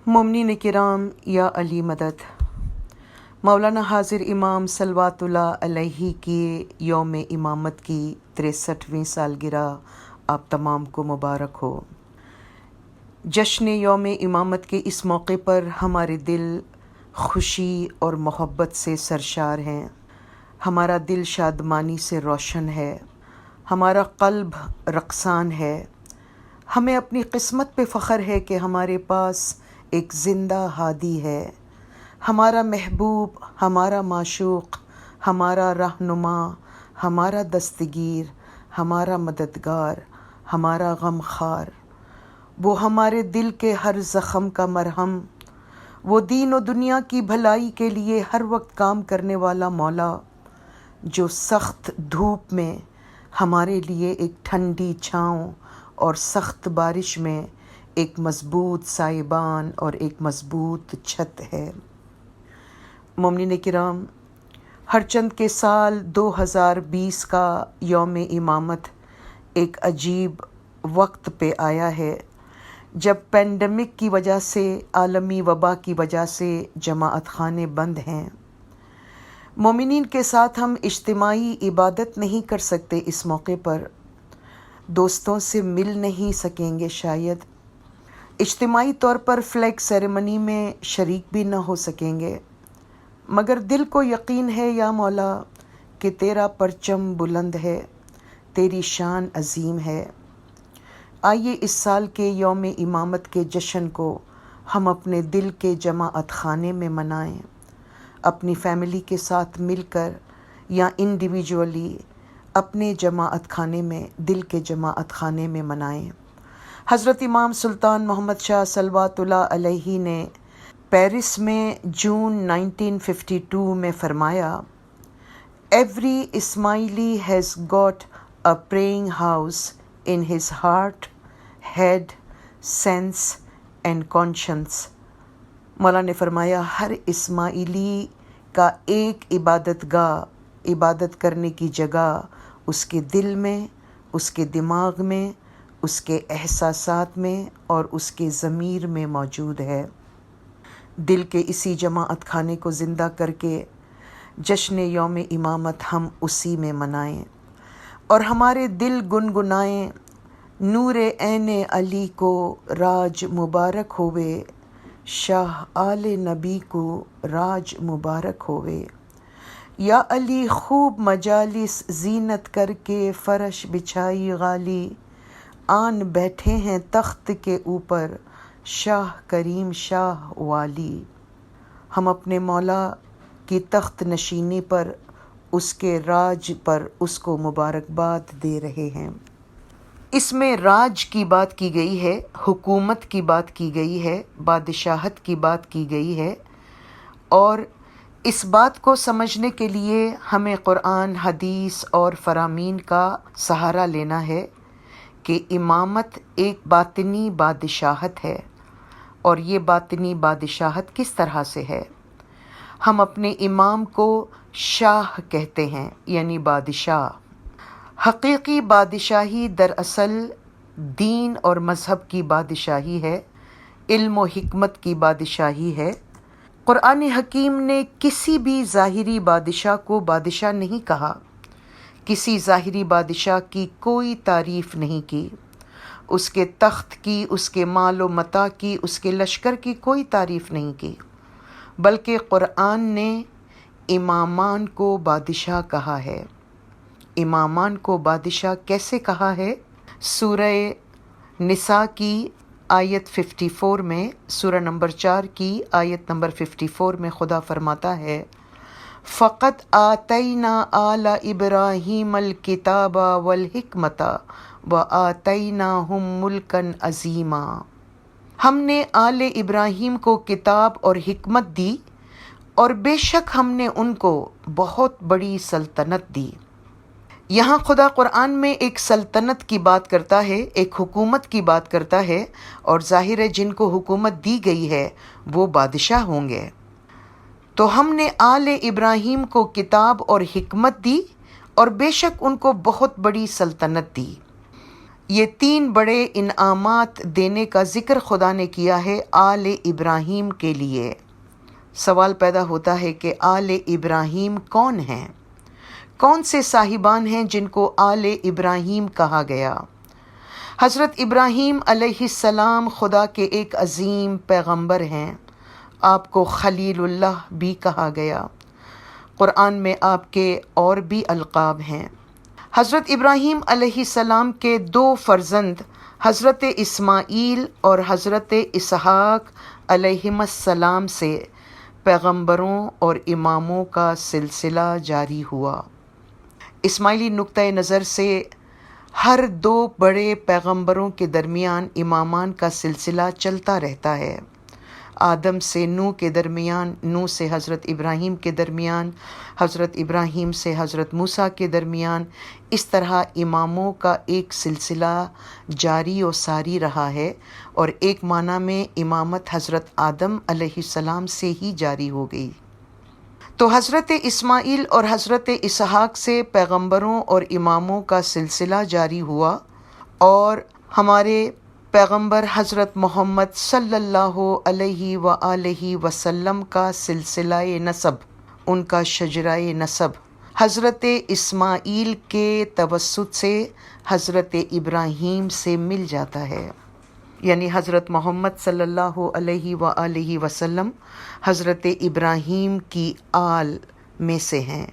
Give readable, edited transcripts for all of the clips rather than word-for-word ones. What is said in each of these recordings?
مومنین کرام یا علی مدد، مولانا حاضر امام صلوات اللہ علیہ کی یوم امامت کی 63ویں سالگرہ آپ تمام کو مبارک ہو۔ جشن یوم امامت کے اس موقع پر ہمارے دل خوشی اور محبت سے سرشار ہیں، ہمارا دل شادمانی سے روشن ہے، ہمارا قلب رقصان ہے۔ ہمیں اپنی قسمت پہ فخر ہے کہ ہمارے پاس ایک زندہ ہادی ہے، ہمارا محبوب، ہمارا معشوق، ہمارا رہنما، ہمارا دستگیر، ہمارا مددگار، ہمارا غمخوار، وہ ہمارے دل کے ہر زخم کا مرہم، وہ دین و دنیا کی بھلائی کے لیے ہر وقت کام کرنے والا مولا، جو سخت دھوپ میں ہمارے لیے ایک ٹھنڈی چھاؤں اور سخت بارش میں ایک مضبوط سائبان اور ایک مضبوط چھت ہے۔ مومنین کرام، ہر چند کے سال 2020 کا یوم امامت ایک عجیب وقت پہ آیا ہے، جب پینڈیمک کی وجہ سے، عالمی وبا کی وجہ سے جماعت خانے بند ہیں۔ مومنین کے ساتھ ہم اجتماعی عبادت نہیں کر سکتے، اس موقع پر دوستوں سے مل نہیں سکیں گے، شاید اجتماعی طور پر فلیگ سیریمنی میں شریک بھی نہ ہو سکیں گے، مگر دل کو یقین ہے یا مولا کہ تیرا پرچم بلند ہے، تیری شان عظیم ہے۔ آئیے اس سال کے یوم امامت کے جشن کو ہم اپنے دل کے جماعت خانے میں منائیں، اپنی فیملی کے ساتھ مل کر یا انڈیویجولی اپنے جماعت خانے میں، دل کے جماعت خانے میں منائیں۔ حضرت امام سلطان محمد شاہ صلوات اللہ علیہ نے پیرس میں جون 1952 میں فرمایا، "Every Ismaili has got a praying house in his heart, head, sense and conscience." مولا نے فرمایا، ہر اسماعیلی کا ایک عبادت گاہ، عبادت کرنے کی جگہ اس کے دل میں، اس کے دماغ میں، اس کے احساسات میں اور اس کے ضمیر میں موجود ہے۔ دل کے اسی جماعت خانے کو زندہ کر کے جشن یوم امامت ہم اسی میں منائیں اور ہمارے دل گنگنائیں، نور عین علی کو راج مبارک ہوئے، شاہ آل نبی کو راج مبارک ہوئے، یا علی خوب مجالس زینت کر کے فرش بچھائی غالی، آن بیٹھے ہیں تخت کے اوپر شاہ کریم شاہ والی۔ ہم اپنے مولا کی تخت نشینی پر، اس کے راج پر اس کو مبارکباد دے رہے ہیں۔ اس میں راج کی بات کی گئی ہے، حکومت کی بات کی گئی ہے، بادشاہت کی بات کی گئی ہے، اور اس بات کو سمجھنے کے لیے ہمیں قرآن، حدیث اور فرامین کا سہارا لینا ہے کہ امامت ایک باطنی بادشاہت ہے، اور یہ باطنی بادشاہت کس طرح سے ہے؟ ہم اپنے امام کو شاہ کہتے ہیں، یعنی بادشاہ۔ حقیقی بادشاہی دراصل دین اور مذہب کی بادشاہی ہے، علم و حکمت کی بادشاہی ہے۔ قرآن حکیم نے کسی بھی ظاہری بادشاہ کو بادشاہ نہیں کہا، کسی ظاہری بادشاہ کی کوئی تعریف نہیں کی، اس کے تخت کی، اس کے مال و متاع کی، اس کے لشکر کی کوئی تعریف نہیں کی، بلکہ قرآن نے امامان کو بادشاہ کہا ہے۔ امامان کو بادشاہ کیسے کہا ہے؟ سورہ نساء کی آیت 54 میں، سورہ نمبر 4 کی آیت نمبر 54 میں خدا فرماتا ہے، فَقَدْ آتَيْنَا آلَ إِبْرَاهِيمَ الْكِتَابَ وَالْحِكْمَةَ وَآتَيْنَاهُمْ مُلْكًا عَظِيمًا۔ ہم نے آل ابراہیم کو کتاب اور حکمت دی، اور بے شک ہم نے ان کو بہت بڑی سلطنت دی۔ یہاں خدا قرآن میں ایک سلطنت کی بات کرتا ہے، ایک حکومت کی بات کرتا ہے، اور ظاہر ہے جن کو حکومت دی گئی ہے وہ بادشاہ ہوں گے۔ تو ہم نے آل ابراہیم کو کتاب اور حکمت دی، اور بے شک ان کو بہت بڑی سلطنت دی۔ یہ 3 بڑے انعامات دینے کا ذکر خدا نے کیا ہے آل ابراہیم کے لیے۔ سوال پیدا ہوتا ہے کہ آل ابراہیم کون ہیں؟ کون سے صاحبان ہیں جن کو آل ابراہیم کہا گیا؟ حضرت ابراہیم علیہ السلام خدا کے ایک عظیم پیغمبر ہیں۔ آپ کو خلیل اللہ بھی کہا گیا۔ قرآن میں آپ کے اور بھی القاب ہیں۔ حضرت ابراہیم علیہ السلام کے 2 فرزند حضرت اسماعیل اور حضرت اسحاق علیہم السلام سے پیغمبروں اور اماموں کا سلسلہ جاری ہوا۔ اسماعیلی نقطۂ نظر سے ہر 2 بڑے پیغمبروں کے درمیان امامان کا سلسلہ چلتا رہتا ہے۔ آدم سے نوح کے درمیان، نوح سے حضرت ابراہیم کے درمیان، حضرت ابراہیم سے حضرت موسیٰ کے درمیان، اس طرح اماموں کا ایک سلسلہ جاری و ساری رہا ہے، اور ایک معنی میں امامت حضرت آدم علیہ السلام سے ہی جاری ہو گئی۔ تو حضرت اسماعیل اور حضرت اسحاق سے پیغمبروں اور اماموں کا سلسلہ جاری ہوا، اور ہمارے پیغمبر حضرت محمد صلی اللہ علیہ وآلہ وسلم کا سلسلہ نسب، ان کا شجرہ نسب حضرت اسماعیل کے توسط سے حضرت ابراہیم سے مل جاتا ہے، یعنی حضرت محمد صلی اللہ علیہ وآلہ وسلم حضرت ابراہیم کی آل میں سے ہیں،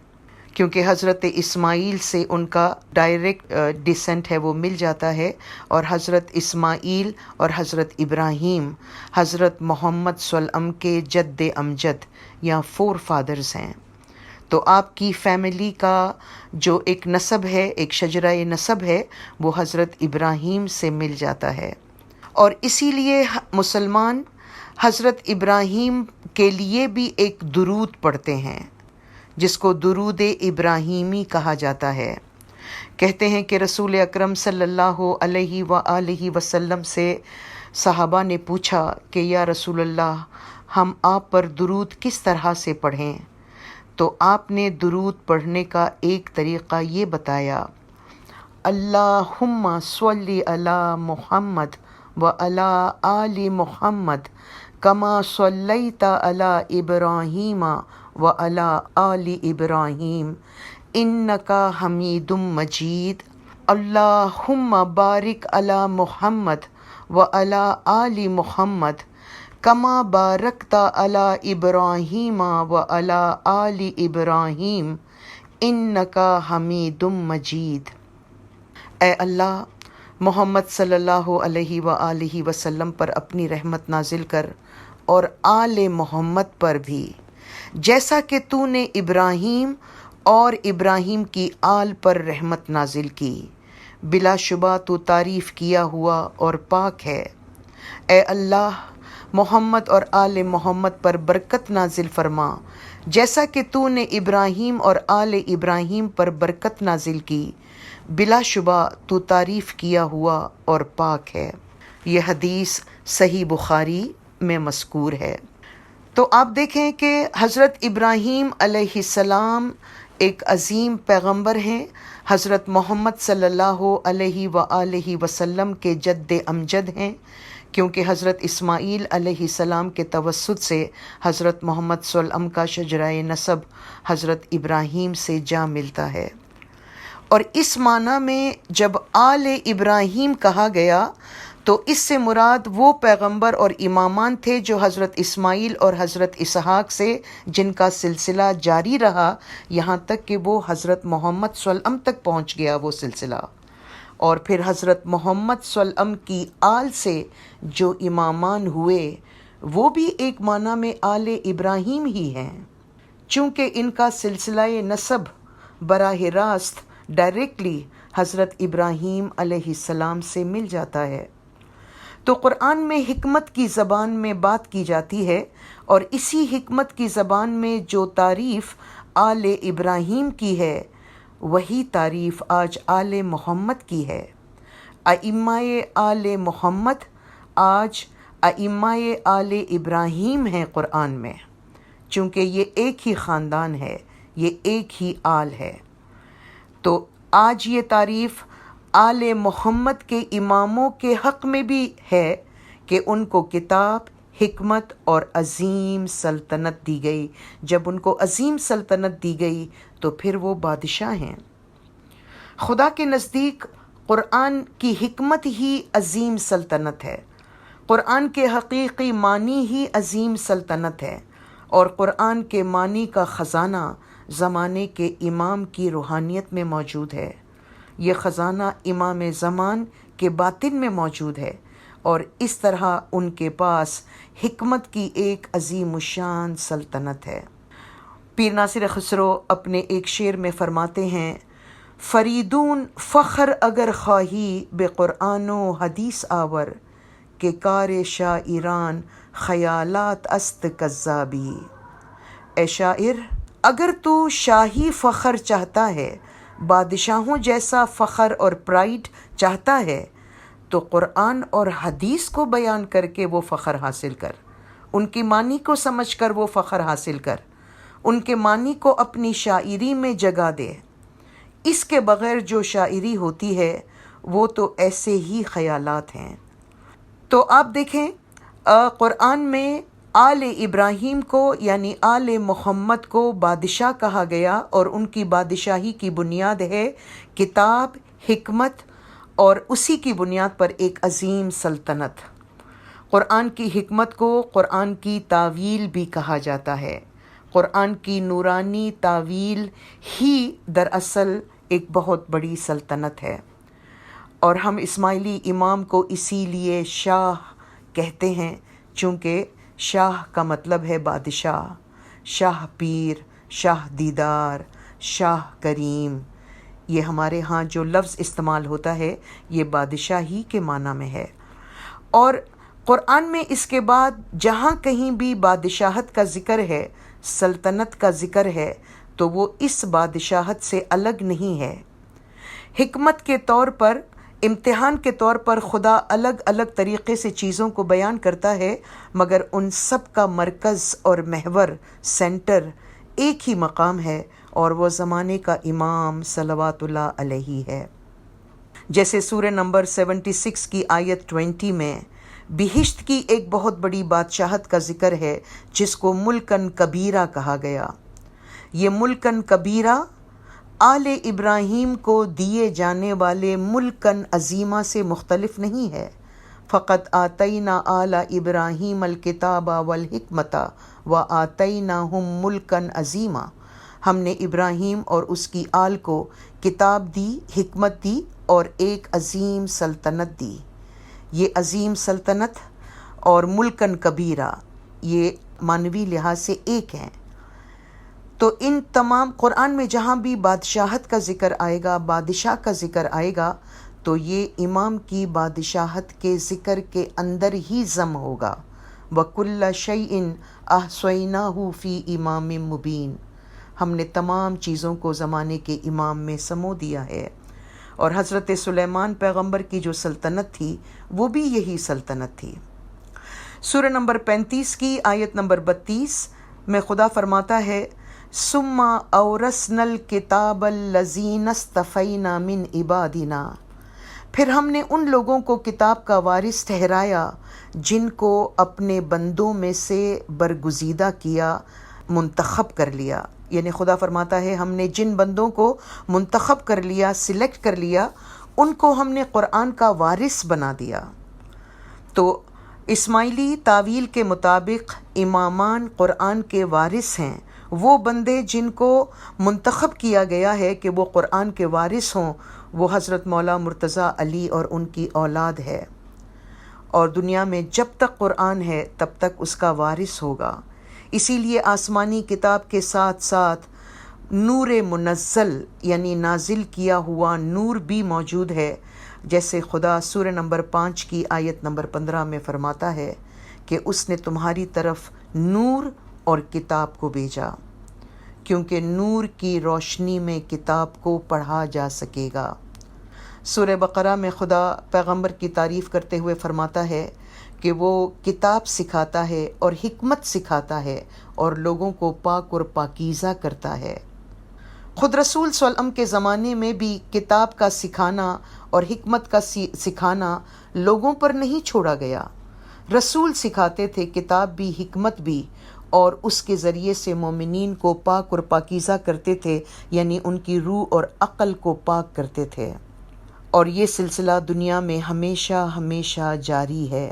کیونکہ حضرت اسماعیل سے ان کا ڈائریکٹ ڈیسنٹ ہے، وہ مل جاتا ہے، اور حضرت اسماعیل اور حضرت ابراہیم حضرت محمد صلی اللہ علیہ وسلم کے جد امجد یا 4 فادرز ہیں۔ تو آپ کی فیملی کا جو ایک نسب ہے، ایک شجرہ نسب ہے، وہ حضرت ابراہیم سے مل جاتا ہے، اور اسی لیے مسلمان حضرت ابراہیم کے لیے بھی ایک درود پڑھتے ہیں، جس کو درود ابراہیمی کہا جاتا ہے۔ کہتے ہیں کہ رسول اکرم صلی اللہ علیہ وآلہ وسلم سے صحابہ نے پوچھا کہ یا رسول اللہ، ہم آپ پر درود کس طرح سے پڑھیں؟ تو آپ نے درود پڑھنے کا ایک طریقہ یہ بتایا: اللہم صلی علی محمد وعلی آل محمد کما صلیت علی ابراہیم وعلی آل ابراہیم انک حمید مجید، اللہم بارک علی محمد وعلی آل محمد کما بارکت علی ابراہیم وعلی آل ابراہیم انک حمید مجید۔ اے اللہ، محمد صلی اللہ علیہ وآلہ وسلم پر اپنی رحمت نازل کر، اور آل محمد پر بھی، جیسا کہ تو نے ابراہیم اور ابراہیم کی آل پر رحمت نازل کی، بلا شبہ تو تعریف کیا ہوا اور پاک ہے۔ اے اللہ، محمد اور آل محمد پر برکت نازل فرما، جیسا کہ تو نے ابراہیم اور آل ابراہیم پر برکت نازل کی، بلا شبہ تو تعریف کیا ہوا اور پاک ہے۔ یہ حدیث صحیح بخاری میں مذکور ہے۔ تو آپ دیکھیں کہ حضرت ابراہیم علیہ السلام ایک عظیم پیغمبر ہیں، حضرت محمد صلی اللہ علیہ وآلہ وسلم کے جد امجد ہیں، کیونکہ حضرت اسماعیل علیہ السلام کے توسط سے حضرت محمد صلی اللہ علیہ وسلم کا شجرہ نسب حضرت ابراہیم سے جا ملتا ہے۔ اور اس معنی میں جب آل ابراہیم کہا گیا تو اس سے مراد وہ پیغمبر اور امامان تھے جو حضرت اسماعیل اور حضرت اسحاق سے جن کا سلسلہ جاری رہا، یہاں تک کہ وہ حضرت محمد صلی اللہ علیہ وسلم تک پہنچ گیا وہ سلسلہ، اور پھر حضرت محمد صلی اللہ علیہ وسلم کی آل سے جو امامان ہوئے وہ بھی ایک معنی میں آل ابراہیم ہی ہیں، چونکہ ان کا سلسلہ نسب براہ راست ڈائریکٹلی حضرت ابراہیم علیہ السلام سے مل جاتا ہے۔ تو قرآن میں حکمت کی زبان میں بات کی جاتی ہے، اور اسی حکمت کی زبان میں جو تعریف آل ابراہیم کی ہے وہی تعریف آج آل محمد کی ہے۔ ائمہ آل محمد آج ائمہ آل ابراہیم ہیں قرآن میں، چونکہ یہ ایک ہی خاندان ہے، یہ ایک ہی آل ہے۔ تو آج یہ تعریف آل محمد کے اماموں کے حق میں بھی ہے کہ ان کو کتاب، حکمت اور عظیم سلطنت دی گئی۔ جب ان کو عظیم سلطنت دی گئی تو پھر وہ بادشاہ ہیں۔ خدا کے نزدیک قرآن کی حکمت ہی عظیم سلطنت ہے، قرآن کے حقیقی معنی ہی عظیم سلطنت ہے، اور قرآن کے معنی کا خزانہ زمانے کے امام کی روحانیت میں موجود ہے۔ یہ خزانہ امام زمان کے باطن میں موجود ہے، اور اس طرح ان کے پاس حکمت کی ایک عظیم الشان سلطنت ہے۔ پیر ناصر خسرو اپنے ایک شعر میں فرماتے ہیں، فریدون فخر اگر خواہی بے قرآن و حدیث آور، کہ کار شاعران خیالات است کذابی۔ اے شاعر، اگر تو شاہی فخر چاہتا ہے، بادشاہوں جیسا فخر اور پرائیڈ چاہتا ہے، تو قرآن اور حدیث کو بیان کر کے وہ فخر حاصل کر، ان کی معنی کو سمجھ کر وہ فخر حاصل کر، ان کے معنی کو اپنی شاعری میں جگہ دے۔ اس کے بغیر جو شاعری ہوتی ہے وہ تو ایسے ہی خیالات ہیں۔ تو آپ دیکھیں قرآن میں آل ابراہیم کو یعنی آل محمد کو بادشاہ کہا گیا، اور ان کی بادشاہی کی بنیاد ہے کتاب، حکمت، اور اسی کی بنیاد پر ایک عظیم سلطنت۔ قرآن کی حکمت کو قرآن کی تاویل بھی کہا جاتا ہے۔ قرآن کی نورانی تاویل ہی دراصل ایک بہت بڑی سلطنت ہے، اور ہم اسماعیلی امام کو اسی لیے شاہ کہتے ہیں، چونکہ شاہ کا مطلب ہے بادشاہ، شاہ پیر، شاہ دیدار، شاہ کریم۔ یہ ہمارے ہاں جو لفظ استعمال ہوتا ہے یہ بادشاہی کے معنی میں ہے، اور قرآن میں اس کے بعد جہاں کہیں بھی بادشاہت کا ذکر ہے، سلطنت کا ذکر ہے، تو وہ اس بادشاہت سے الگ نہیں ہے۔ حکمت کے طور پر، امتحان کے طور پر خدا الگ الگ طریقے سے چیزوں کو بیان کرتا ہے، مگر ان سب کا مرکز اور محور، سینٹر ایک ہی مقام ہے، اور وہ زمانے کا امام صلوات اللہ علیہ ہے۔ جیسے سورہ نمبر 76 کی آیت 20 میں بہشت کی ایک بہت بڑی بادشاہت کا ذکر ہے، جس کو ملکن کبیرہ کہا گیا۔ یہ ملکن کبیرہ آل ابراہیم کو دیے جانے والے ملکن عظیمہ سے مختلف نہیں ہے۔ فقط آتینا آل ابراہیم الکتاب والحکمت وآتیناہم ملکن عظیما۔ ہم نے ابراہیم اور اس کی آل کو کتاب دی، حکمت دی، اور ایک عظیم سلطنت دی۔ یہ عظیم سلطنت اور ملکن کبیرہ یہ معنوی لحاظ سے ایک ہیں۔ تو ان تمام قرآن میں جہاں بھی بادشاہت کا ذکر آئے گا، بادشاہ کا ذکر آئے گا، تو یہ امام کی بادشاہت کے ذکر کے اندر ہی ضم ہوگا۔ وَكُلَّ شَيْءٍ أَحْصَيْنَاهُ فِي إِمَامٍ مُبِينٍ۔ ہم نے تمام چیزوں کو زمانے کے امام میں سمو دیا ہے، اور حضرت سلیمان پیغمبر کی جو سلطنت تھی وہ بھی یہی سلطنت تھی۔ سورہ نمبر 35 کی آیت نمبر 32 میں خدا فرماتا ہے، ثم اورثنا الکتاب الذین اصطفینا من عبادنا۔ پھر ہم نے ان لوگوں کو کتاب کا وارث ٹھہرایا جن کو اپنے بندوں میں سے برگزیدہ کیا، منتخب کر لیا۔ یعنی خدا فرماتا ہے ہم نے جن بندوں کو منتخب کر لیا، سلیکٹ کر لیا، ان کو ہم نے قرآن کا وارث بنا دیا۔ تو اسماعیلی تعویل کے مطابق امامان قرآن کے وارث ہیں، وہ بندے جن کو منتخب کیا گیا ہے کہ وہ قرآن کے وارث ہوں، وہ حضرت مولا مرتضیٰ علی اور ان کی اولاد ہے، اور دنیا میں جب تک قرآن ہے تب تک اس کا وارث ہوگا۔ اسی لیے آسمانی کتاب کے ساتھ ساتھ نور منزل یعنی نازل کیا ہوا نور بھی موجود ہے، جیسے خدا سورہ نمبر 5 کی آیت نمبر 15 میں فرماتا ہے کہ اس نے تمہاری طرف نور اور کتاب کو بھیجا، کیونکہ نور کی روشنی میں کتاب کو پڑھا جا سکے گا۔ سورہ بقرہ میں خدا پیغمبر کی تعریف کرتے ہوئے فرماتا ہے کہ وہ کتاب سکھاتا ہے اور حکمت سکھاتا ہے اور لوگوں کو پاک اور پاکیزہ کرتا ہے۔ خود رسول صلی اللہ علیہ وسلم کے زمانے میں بھی کتاب کا سکھانا اور حکمت کا سکھانا لوگوں پر نہیں چھوڑا گیا۔ رسول سکھاتے تھے، کتاب بھی، حکمت بھی، اور اس کے ذریعے سے مومنین کو پاک اور پاکیزہ کرتے تھے، یعنی ان کی روح اور عقل کو پاک کرتے تھے، اور یہ سلسلہ دنیا میں ہمیشہ ہمیشہ جاری ہے۔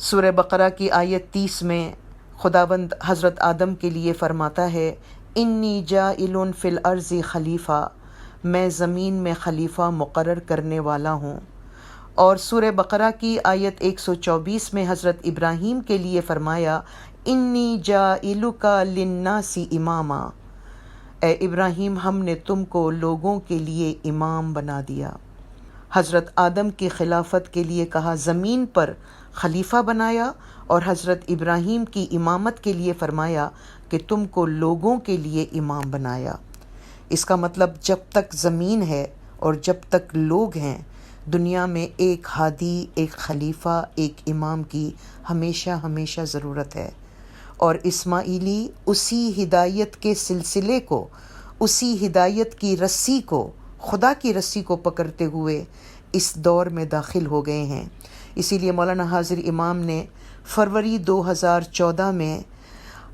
سورہ بقرہ کی آیت 30 میں خداوند حضرت آدم کے لیے فرماتا ہے، انی جاعل فی الارض خلیفہ، میں زمین میں خلیفہ مقرر کرنے والا ہوں۔ اور سورہ بقرہ کی آیت 124 میں حضرت ابراہیم کے لیے فرمایا، انی جاعلک للناس اماما، اے ابراہیم ہم نے تم کو لوگوں کے لیے امام بنا دیا۔ حضرت آدم کی خلافت کے لیے کہا زمین پر خلیفہ بنایا، اور حضرت ابراہیم کی امامت کے لیے فرمایا کہ تم کو لوگوں کے لیے امام بنایا۔ اس کا مطلب جب تک زمین ہے اور جب تک لوگ ہیں، دنیا میں ایک ہادی، ایک خلیفہ، ایک امام کی ہمیشہ ہمیشہ ضرورت ہے۔ اور اسماعیلی اسی ہدایت کے سلسلے کو، اسی ہدایت کی رسی کو، خدا کی رسی کو پکڑتے ہوئے اس دور میں داخل ہو گئے ہیں۔ اسی لیے مولانا حاضر امام نے فروری 2014 میں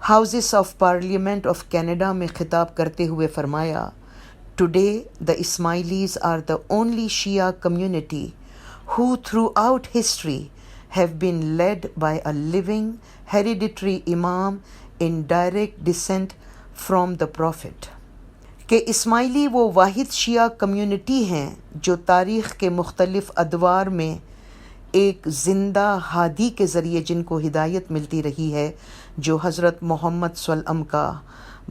houses of parliament of Canada میں خطاب کرتے ہوئے فرمایا، Today, the Ismailis are the only Shia community who throughout history have been led by a living hereditary imam in direct descent from the Prophet. کہ اسماعیلی وہ واحد شیعہ کمیونٹی ہیں جو تاریخ کے مختلف ادوار میں ایک زندہ ہادی کے ذریعے جن کو ہدایت ملتی رہی ہے، جو حضرت محمد صلی اللہ علیہ وسلم کا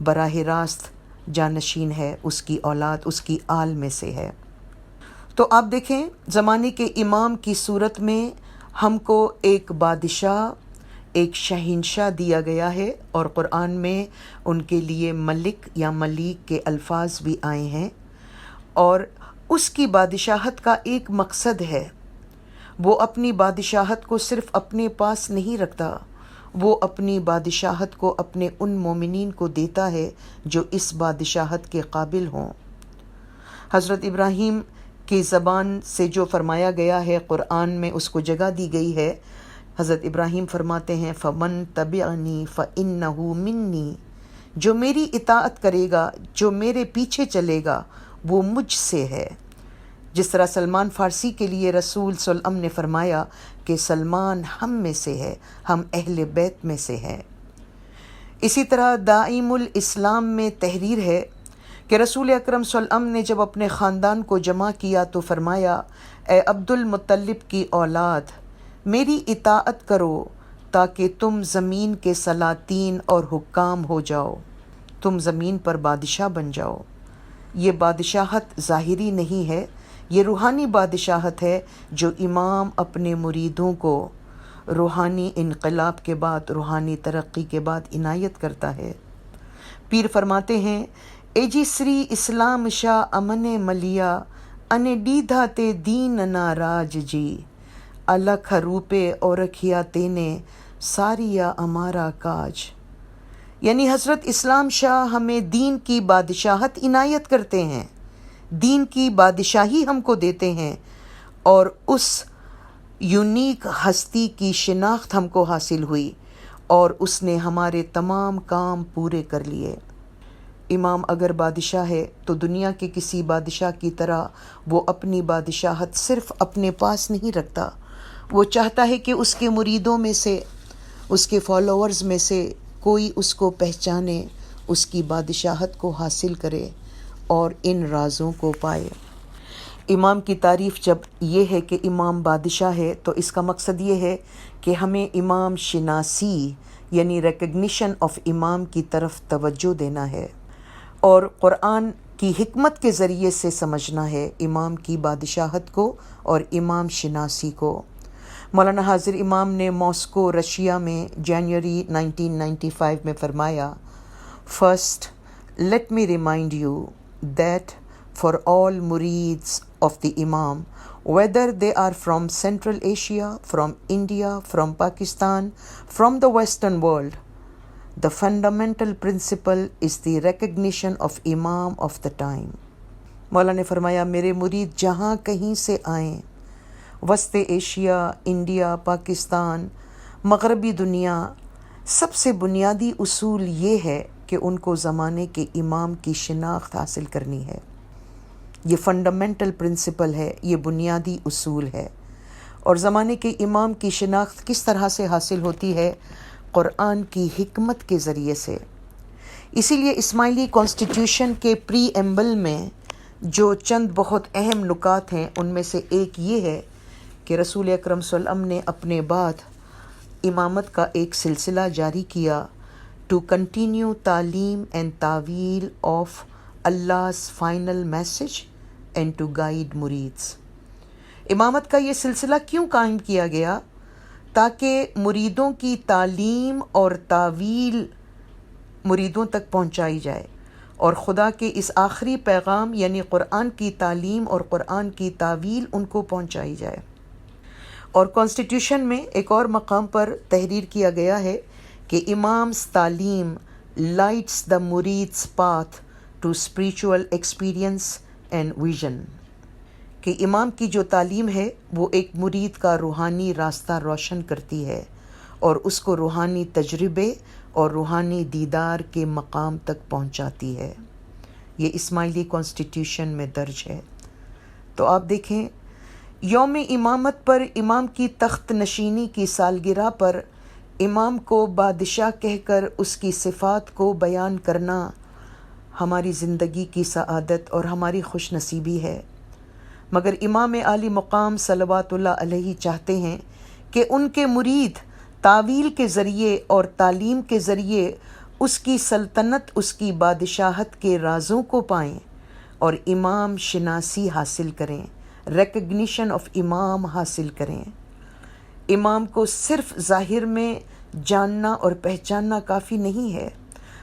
براہ راست جانشین ہے، اس کی اولاد، اس کی آل میں سے ہے۔ تو آپ دیکھیں زمانے کے امام کی صورت میں ہم کو ایک بادشاہ، ایک شہنشاہ دیا گیا ہے، اور قرآن میں ان کے لیے ملک یا ملیک کے الفاظ بھی آئے ہیں، اور اس کی بادشاہت کا ایک مقصد ہے۔ وہ اپنی بادشاہت کو صرف اپنے پاس نہیں رکھتا، وہ اپنی بادشاہت کو اپنے ان مومنین کو دیتا ہے جو اس بادشاہت کے قابل ہوں۔ حضرت ابراہیم کی زبان سے جو فرمایا گیا ہے قرآن میں، اس کو جگہ دی گئی ہے۔ حضرت ابراہیم فرماتے ہیں، فَمَن تَبِعَنِي فَإِنَّهُ مِنِّي، جو میری اطاعت کرے گا، جو میرے پیچھے چلے گا، وہ مجھ سے ہے۔ جس طرح سلمان فارسی کے لیے رسول صلی اللہ علیہ وسلم نے فرمایا کہ سلمان ہم میں سے ہے، ہم اہل بیت میں سے ہے۔ اسی طرح دائم الاسلام میں تحریر ہے کہ رسول اکرم صلی اللہ علیہ وسلم نے جب اپنے خاندان کو جمع کیا تو فرمایا، اے عبد المطلب کی اولاد، میری اطاعت کرو تاکہ تم زمین کے سلاطین اور حکام ہو جاؤ، تم زمین پر بادشاہ بن جاؤ۔ یہ بادشاہت ظاہری نہیں ہے، یہ روحانی بادشاہت ہے جو امام اپنے مریدوں کو روحانی انقلاب کے بعد، روحانی ترقی کے بعد عنایت کرتا ہے۔ پیر فرماتے ہیں، اے جی سری اسلام شاہ امن ملیا ان ڈیدھا تے دین ناراج جی، الکھ روپے اور رکھیا تینے ساریا ہمارا کاج۔ یعنی حضرت اسلام شاہ ہمیں دین کی بادشاہت عنایت کرتے ہیں، دین کی بادشاہی ہم کو دیتے ہیں، اور اس یونیک ہستی کی شناخت ہم کو حاصل ہوئی، اور اس نے ہمارے تمام کام پورے کر لیے۔ امام اگر بادشاہ ہے تو دنیا کے کسی بادشاہ کی طرح وہ اپنی بادشاہت صرف اپنے پاس نہیں رکھتا، وہ چاہتا ہے کہ اس کے مریدوں میں سے، اس کے فالوورز میں سے کوئی اس کو پہچانے، اس کی بادشاہت کو حاصل کرے اور ان رازوں کو پائے۔ امام کی تعریف جب یہ ہے کہ امام بادشاہ ہے تو اس کا مقصد یہ ہے کہ ہمیں امام شناسی یعنی ریکگنیشن آف امام کی طرف توجہ دینا ہے، اور قرآن کی حکمت کے ذریعے سے سمجھنا ہے امام کی بادشاہت کو اور امام شناسی کو۔ مولانا حاضر امام نے ماسکو رشیا میں جنوری 1995 میں فرمایا، first let me remind you that for all murids of the Imam, whether they are from Central Asia, from India, from Pakistan, from the Western world, the fundamental principle is the recognition of Imam of the time. مولا نے فرمایا میرے مرید جہاں کہیں سے آئیں، وسط ایشیا، انڈیا، پاکستان، مغربی دنیا، سب سے بنیادی اصول یہ ہے کہ ان کو زمانے کے امام کی شناخت حاصل کرنی ہے۔ یہ فنڈامنٹل پرنسپل ہے، یہ بنیادی اصول ہے۔ اور زمانے کے امام کی شناخت کس طرح سے حاصل ہوتی ہے؟ قرآن کی حکمت کے ذریعے سے۔ اسی لیے اسماعیلی کانسٹیٹیوشن کے پری ایمبل میں جو چند بہت اہم نکات ہیں، ان میں سے ایک یہ ہے کہ رسول اکرم صلی اللہ علیہ وسلم نے اپنے بعد امامت کا ایک سلسلہ جاری کیا ٹو کنٹینیو تعلیم اینڈ تعویل of Allah's final message and to guide murids۔ امامت کا یہ سلسلہ کیوں قائم کیا گیا؟ تاکہ مریدوں کی تعلیم اور تعویل مریدوں تک پہنچائی جائے اور خدا کے اس آخری پیغام یعنی قرآن کی تعلیم اور قرآن کی تعویل ان کو پہنچائی جائے۔ اور کانسٹیٹیوشن میں ایک اور مقام پر تحریر کیا گیا ہے کہ امام's تعلیم lights the murid's path to spiritual experience and vision، کہ امام کی جو تعلیم ہے وہ ایک مرید کا روحانی راستہ روشن کرتی ہے اور اس کو روحانی تجربے اور روحانی دیدار کے مقام تک پہنچاتی ہے۔ یہ اسماعیلی کانسٹیٹیوشن میں درج ہے۔ تو آپ دیکھیں، یوم امامت پر امام کی تخت نشینی کی سالگرہ پر امام کو بادشاہ کہہ کر اس کی صفات کو بیان کرنا ہماری زندگی کی سعادت اور ہماری خوش نصیبی ہے۔ مگر امام عالی مقام صلوات اللہ علیہ چاہتے ہیں کہ ان کے مرید تعویل کے ذریعے اور تعلیم کے ذریعے اس کی سلطنت، اس کی بادشاہت کے رازوں کو پائیں اور امام شناسی حاصل کریں، ریکگنیشن آف امام حاصل کریں۔ امام کو صرف ظاہر میں جاننا اور پہچاننا کافی نہیں ہے،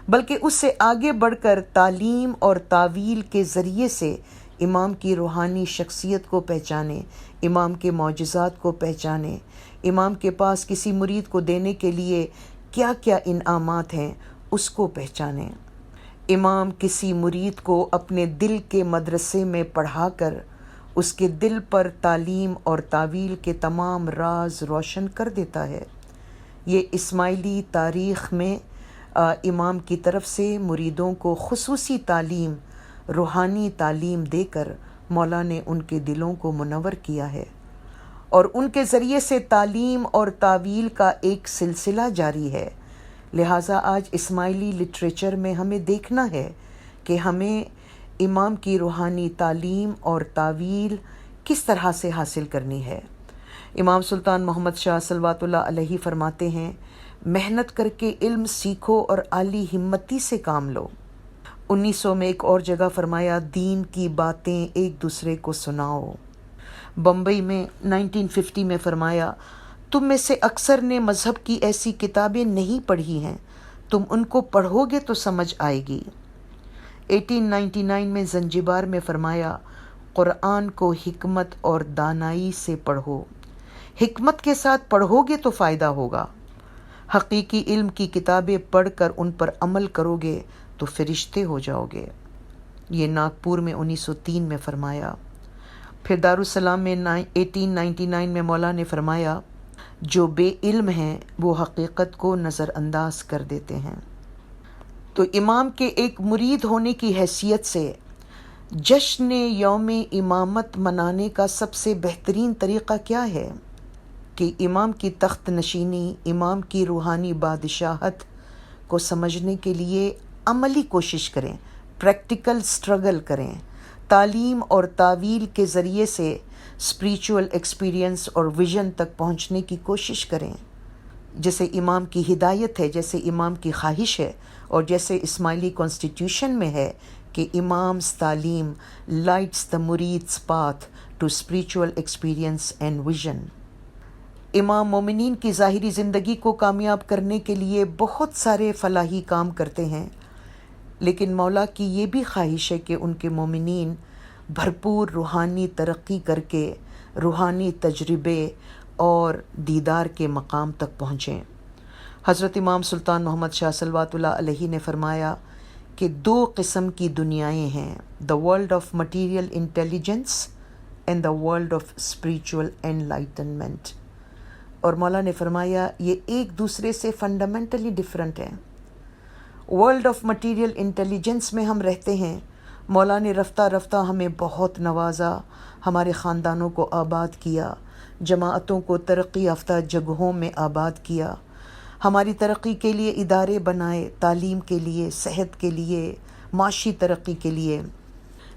بلکہ اس سے آگے بڑھ کر تعلیم اور تعویل کے ذریعے سے امام کی روحانی شخصیت کو پہچانیں، امام کے معجزات کو پہچانیں، امام کے پاس کسی مرید کو دینے کے لیے کیا کیا انعامات ہیں اس کو پہچانیں۔ امام کسی مرید کو اپنے دل کے مدرسے میں پڑھا کر اس کے دل پر تعلیم اور تعویل کے تمام راز روشن کر دیتا ہے۔ یہ اسماعیلی تاریخ میں امام کی طرف سے مریدوں کو خصوصی تعلیم، روحانی تعلیم دے کر مولا نے ان کے دلوں کو منور کیا ہے، اور ان کے ذریعے سے تعلیم اور تعویل کا ایک سلسلہ جاری ہے۔ لہٰذا آج اسماعیلی لٹریچر میں ہمیں دیکھنا ہے کہ ہمیں امام کی روحانی تعلیم اور تعویل کس طرح سے حاصل کرنی ہے۔ امام سلطان محمد شاہ صلوات اللہ علیہ فرماتے ہیں، محنت کر کے علم سیکھو اور عالی ہمتی سے کام لو۔ 1900 میں ایک اور جگہ فرمایا، دین کی باتیں ایک دوسرے کو سناؤ۔ بمبئی میں 1950 میں فرمایا، تم میں سے اکثر نے مذہب کی ایسی کتابیں نہیں پڑھی ہیں، تم ان کو پڑھو گے تو سمجھ آئے گی۔ 1899 میں زنجبار میں فرمایا، قرآن کو حکمت اور دانائی سے پڑھو، حکمت کے ساتھ پڑھو گے تو فائدہ ہوگا۔ حقیقی علم کی کتابیں پڑھ کر ان پر عمل کرو گے تو فرشتے ہو جاؤ گے۔ یہ ناگپور میں 1903 میں فرمایا۔ پھر دارالسلام میں 1899 میں مولا نے فرمایا، جو بے علم ہیں وہ حقیقت کو نظر انداز کر دیتے ہیں۔ تو امام کے ایک مرید ہونے کی حیثیت سے جشن یوم امامت منانے کا سب سے بہترین طریقہ کیا ہے کہ امام کی تخت نشینی، امام کی روحانی بادشاہت کو سمجھنے کے لیے عملی کوشش کریں، پریکٹیکل سٹرگل کریں، تعلیم اور تعویل کے ذریعے سے اسپریچول ایکسپیرینس اور ویژن تک پہنچنے کی کوشش کریں، جیسے امام کی ہدایت ہے، جیسے امام کی خواہش ہے، اور جیسے اسماعیلی کانسٹیٹیوشن میں ہے کہ امام's تعلیم lights the murid's path to spiritual experience and vision۔ امام مومنین کی ظاہری زندگی کو کامیاب کرنے کے لیے بہت سارے فلاحی کام کرتے ہیں، لیکن مولا کی یہ بھی خواہش ہے کہ ان کے مومنین بھرپور روحانی ترقی کر کے روحانی تجربے اور دیدار کے مقام تک پہنچیں۔ حضرت امام سلطان محمد شاہ صلوات اللہ علیہ نے فرمایا، کہ دو قسم کی دنیائیں ہیں، the world of material intelligence and the world of spiritual enlightenment. اور مولا نے فرمایا یہ ایک دوسرے سے فنڈامنٹلی ڈفرینٹ ہیں. ورلڈ آف مٹیریل انٹیلیجنس میں ہم رہتے ہیں. مولا نے رفتہ رفتہ ہمیں بہت نوازا، ہمارے خاندانوں کو آباد کیا، جماعتوں کو ترقی یافتہ جگہوں میں آباد کیا، ہماری ترقی کے لیے ادارے بنائے، تعلیم کے لیے، صحت کے لیے، معاشی ترقی کے لیے.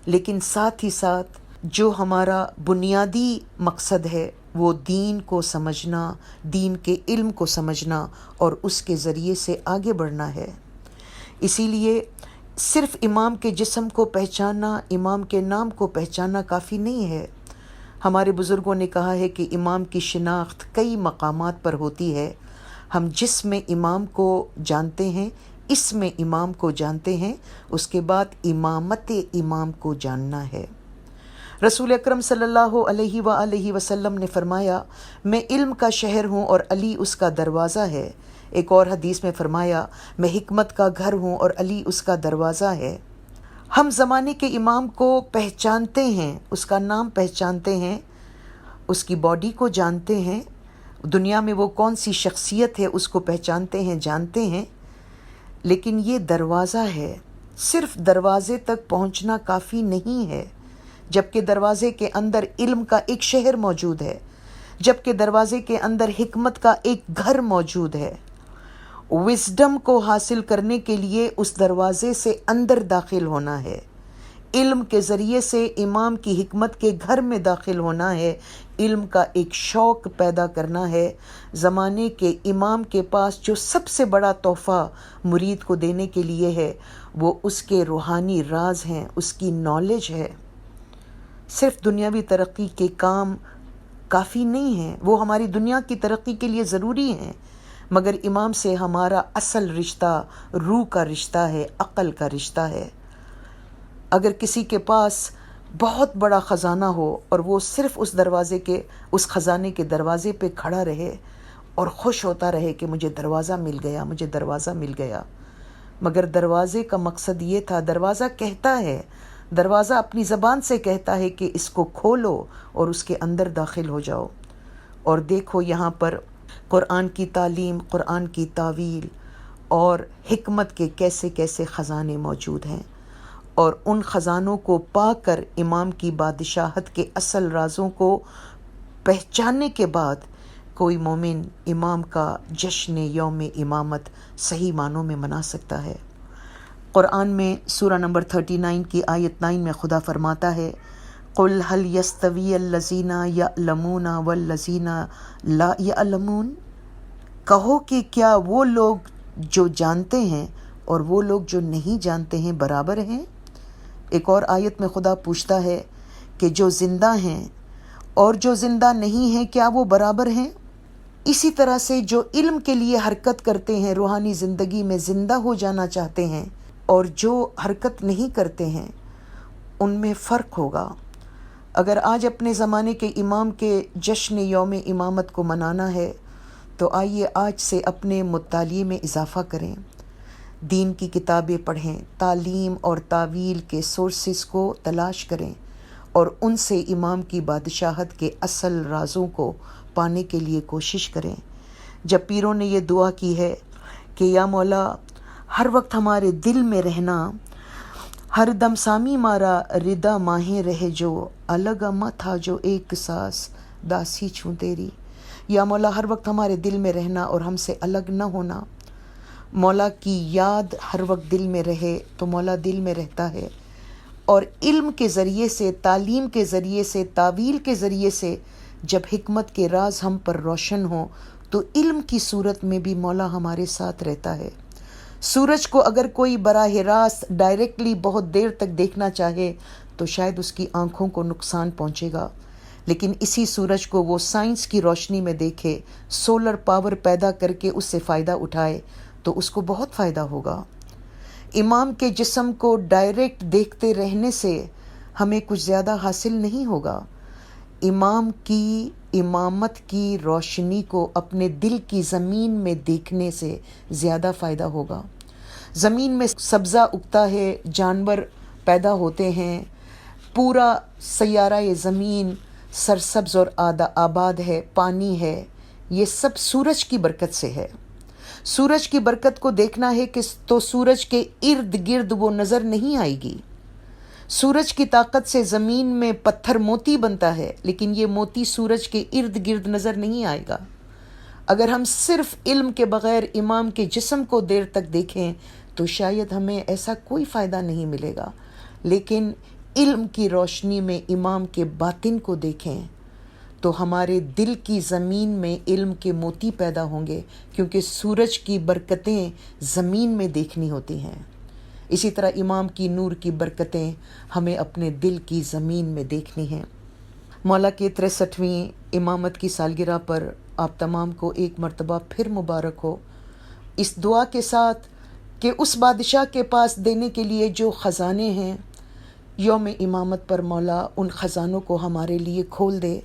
لیکن ساتھ ہی ساتھ جو ہمارا بنیادی مقصد ہے وہ دین کو سمجھنا، دین کے علم کو سمجھنا اور اس کے ذریعے سے آگے بڑھنا ہے. اسی لیے صرف امام کے جسم کو پہچاننا، امام کے نام کو پہچاننا کافی نہیں ہے. ہمارے بزرگوں نے کہا ہے کہ امام کی شناخت کئی مقامات پر ہوتی ہے. ہم جس میں امام کو جانتے ہیں، اس میں امام کو جانتے ہیں، اس کے بعد امامت امام کو جاننا ہے. رسول اکرم صلی اللہ علیہ وآلہ وسلم نے فرمایا میں علم کا شہر ہوں اور علی اس کا دروازہ ہے. ایک اور حدیث میں فرمایا میں حکمت کا گھر ہوں اور علی اس کا دروازہ ہے. ہم زمانے کے امام کو پہچانتے ہیں، اس کا نام پہچانتے ہیں، اس کی باڈی کو جانتے ہیں، دنیا میں وہ کون سی شخصیت ہے اس کو پہچانتے ہیں، جانتے ہیں. لیکن یہ دروازہ ہے، صرف دروازے تک پہنچنا کافی نہیں ہے، جبکہ دروازے کے اندر علم کا ایک شہر موجود ہے، جبکہ دروازے کے اندر حکمت کا ایک گھر موجود ہے. وزڈم کو حاصل کرنے کے لیے اس دروازے سے اندر داخل ہونا ہے، علم کے ذریعے سے امام کی حکمت کے گھر میں داخل ہونا ہے، علم کا ایک شوق پیدا کرنا ہے. زمانے کے امام کے پاس جو سب سے بڑا تحفہ مرید کو دینے کے لیے ہے وہ اس کے روحانی راز ہیں، اس کی نالج ہے. صرف دنیاوی ترقی کے کام کافی نہیں ہیں، وہ ہماری دنیا کی ترقی کے لیے ضروری ہیں، مگر امام سے ہمارا اصل رشتہ روح کا رشتہ ہے، عقل کا رشتہ ہے. اگر کسی کے پاس بہت بڑا خزانہ ہو اور وہ صرف اس خزانے کے دروازے پہ کھڑا رہے اور خوش ہوتا رہے کہ مجھے دروازہ مل گیا، مجھے دروازہ مل گیا، مگر دروازے کا مقصد یہ تھا، دروازہ کہتا ہے، دروازہ اپنی زبان سے کہتا ہے کہ اس کو کھولو اور اس کے اندر داخل ہو جاؤ. اور دیکھو یہاں پر قرآن کی تعلیم، قرآن کی تعویل اور حکمت کے کیسے کیسے خزانے موجود ہیں. اور ان خزانوں کو پا کر امام کی بادشاہت کے اصل رازوں کو پہچاننے کے بعد کوئی مومن امام کا جشن یوم امامت صحیح معنوں میں منا سکتا ہے. قرآن میں سورہ نمبر 39 کی آیت 9 میں خدا فرماتا ہے قُلْ هَلْ يَسْتَوِيَ الَّذِينَ يَعْلَمُونَ وَالَّذِينَ لَا يَعْلَمُونَ. کہو کہ کیا وہ لوگ جو جانتے ہیں اور وہ لوگ جو نہیں جانتے ہیں برابر ہیں. ایک اور آیت میں خدا پوچھتا ہے کہ جو زندہ ہیں اور جو زندہ نہیں ہیں کیا وہ برابر ہیں. اسی طرح سے جو علم کے لیے حرکت کرتے ہیں، روحانی زندگی میں زندہ ہو جانا چاہتے ہیں، اور جو حرکت نہیں کرتے ہیں ان میں فرق ہوگا. اگر آج اپنے زمانے کے امام کے جشن یوم امامت کو منانا ہے تو آئیے آج سے اپنے مطالعے میں اضافہ کریں، دین کی کتابیں پڑھیں، تعلیم اور تعویل کے سورسز کو تلاش کریں اور ان سے امام کی بادشاہت کے اصل رازوں کو پانے کے لیے کوشش کریں. جب پیروں نے یہ دعا کی ہے کہ یا مولا ہر وقت ہمارے دل میں رہنا، ہر دم سامی مارا ردا ماہیں رہے جو، الگ اما تھا جو ایک ساس داسی چھوں تیری. یا مولا ہر وقت ہمارے دل میں رہنا اور ہم سے الگ نہ ہونا. مولا کی یاد ہر وقت دل میں رہے تو مولا دل میں رہتا ہے. اور علم کے ذریعے سے، تعلیم کے ذریعے سے، تعویل کے ذریعے سے جب حکمت کے راز ہم پر روشن ہوں تو علم کی صورت میں بھی مولا ہمارے ساتھ رہتا ہے. سورج کو اگر کوئی براہ راست ڈائریکٹلی بہت دیر تک دیکھنا چاہے تو شاید اس کی آنکھوں کو نقصان پہنچے گا، لیکن اسی سورج کو وہ سائنس کی روشنی میں دیکھے، سولر پاور پیدا کر کے اس سے فائدہ اٹھائے تو اس کو بہت فائدہ ہوگا. امام کے جسم کو ڈائریکٹ دیکھتے رہنے سے ہمیں کچھ زیادہ حاصل نہیں ہوگا. امام کی امامت کی روشنی کو اپنے دل کی زمین میں دیکھنے سے زیادہ فائدہ ہوگا. زمین میں سبزہ اگتا ہے، جانور پیدا ہوتے ہیں، پورا سیارہ زمین سرسبز اور آباد ہے، پانی ہے، یہ سب سورج کی برکت سے ہے۔ سورج کی برکت کو دیکھنا ہے کہ تو سورج کے ارد گرد وہ نظر نہیں آئے گی۔ سورج کی طاقت سے زمین میں پتھر موتی بنتا ہے، لیکن یہ موتی سورج کے ارد گرد نظر نہیں آئے گا۔ اگر ہم صرف علم کے بغیر امام کے جسم کو دیر تک دیکھیں تو شاید ہمیں ایسا کوئی فائدہ نہیں ملے گا، لیکن علم کی روشنی میں امام کے باطن کو دیکھیں تو ہمارے دل کی زمین میں علم کے موتی پیدا ہوں گے، کیونکہ سورج کی برکتیں زمین میں دیکھنی ہوتی ہیں۔ اسی طرح امام کی نور کی برکتیں ہمیں اپنے دل کی زمین میں دیکھنی ہیں۔ مولا کے 63ویں امامت کی سالگرہ پر آپ تمام کو ایک مرتبہ پھر مبارک ہو، اس دعا کے ساتھ کہ اس بادشاہ کے پاس دینے کے لیے جو خزانے ہیں، یوم امامت پر مولا ان خزانوں کو ہمارے لیے کھول دے،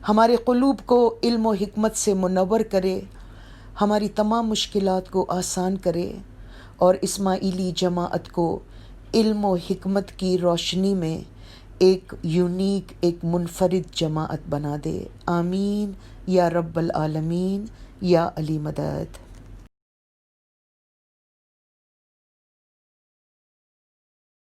ہمارے قلوب کو علم و حکمت سے منور کرے، ہماری تمام مشکلات کو آسان کرے، اور اسماعیلی جماعت کو علم و حکمت کی روشنی میں ایک یونیک، ایک منفرد جماعت بنا دے۔ آمین یا رب العالمین یا علی مدد۔